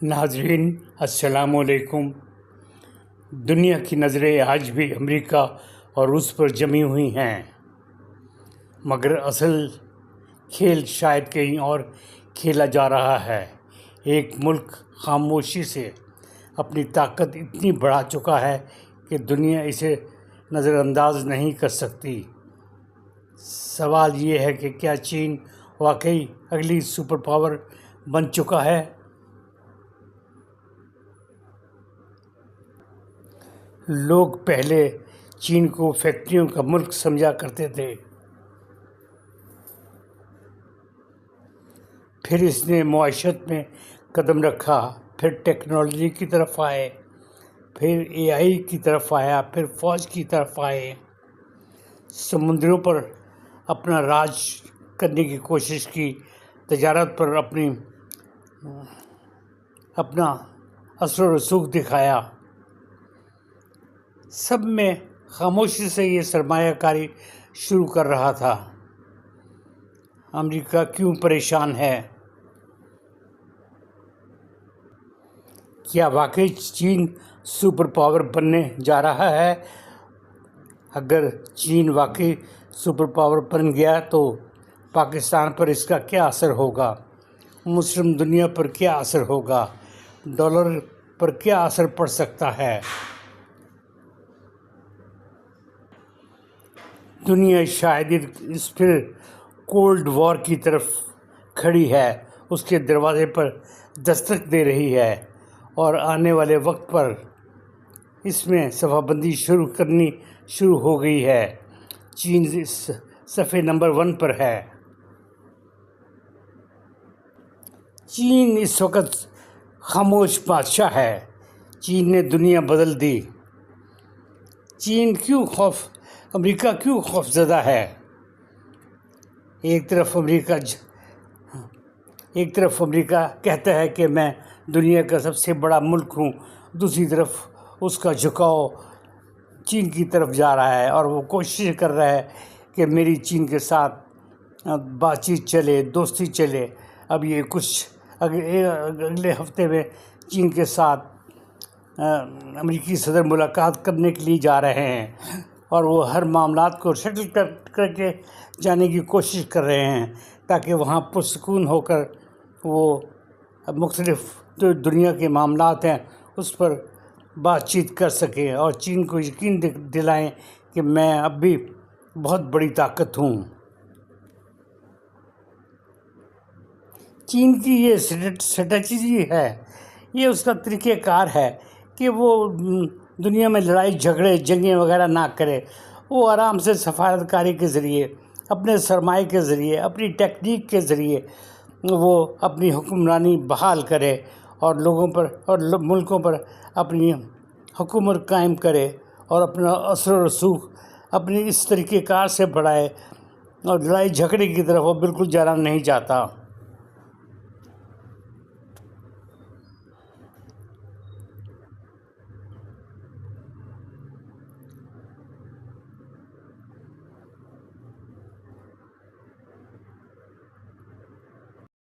ناظرین السلام علیکم۔ دنیا کی نظریں آج بھی امریکہ اور روس پر جمی ہوئی ہیں، مگر اصل کھیل شاید کہیں اور کھیلا جا رہا ہے۔ ایک ملک خاموشی سے اپنی طاقت اتنی بڑھا چکا ہے کہ دنیا اسے نظر انداز نہیں کر سکتی۔ سوال یہ ہے کہ کیا چین واقعی اگلی سپر پاور بن چکا ہے؟ لوگ پہلے چین کو فیکٹریوں کا ملک سمجھا کرتے تھے، پھر اس نے معیشت میں قدم رکھا، پھر ٹیکنالوجی کی طرف آئے، پھر AI کی طرف آیا، پھر فوج کی طرف آئے، سمندروں پر اپنا راج کرنے کی کوشش کی، تجارت پر اپنا اثر و رسوخ دکھایا۔ سب میں خاموشی سے یہ سرمایہ کاری شروع کر رہا تھا۔ امریکہ کیوں پریشان ہے؟ کیا واقعی چین سپر پاور بننے جا رہا ہے؟ اگر چین واقعی سپر پاور بن گیا تو پاکستان پر اس کا کیا اثر ہوگا؟ مسلم دنیا پر کیا اثر ہوگا؟ ڈالر پر کیا اثر پڑ سکتا ہے؟ دنیا شاید اس پھر کولڈ وار کی طرف کھڑی ہے، اس کے دروازے پر دستک دے رہی ہے، اور آنے والے وقت پر اس میں صفحہ بندی شروع ہو گئی ہے۔ چین صفحے نمبر 1 پر ہے۔ چین اس وقت خاموش بادشاہ ہے۔ چین نے دنیا بدل دی۔ امریکہ کیوں خوف زدہ ہے؟ ایک طرف امریکہ کہتا ہے کہ میں دنیا کا سب سے بڑا ملک ہوں، دوسری طرف اس کا جھکاؤ چین کی طرف جا رہا ہے، اور وہ کوشش کر رہا ہے کہ میری چین کے ساتھ بات چیت چلے، دوستی چلے۔ اب یہ اگلے ہفتے میں چین کے ساتھ امریکی صدر ملاقات کرنے کے لیے جا رہے ہیں، اور وہ ہر معاملات کو سیٹل کر کے جانے کی کوشش کر رہے ہیں تاکہ وہاں پرسکون ہو کر وہ مختلف جو دنیا کے معاملات ہیں اس پر بات چیت کر سکیں، اور چین کو یقین دلائیں کہ میں اب بھی بہت بڑی طاقت ہوں۔ چین کی یہ اسٹریٹجی ہے، یہ اس کا طریقہ کار ہے کہ وہ دنیا میں لڑائی جھگڑے جنگیں وغیرہ نہ کرے۔ وہ آرام سے سفارتکاری کے ذریعے، اپنے سرمایہ کے ذریعے، اپنی ٹیکنیک کے ذریعے وہ اپنی حکمرانی بحال کرے، اور لوگوں پر اور ملکوں پر اپنی حکومت قائم کرے، اور اپنا اثر و رسوخ اپنی اس طریقہ کار سے بڑھائے، اور لڑائی جھگڑے کی طرف وہ بالکل جانا نہیں چاہتا۔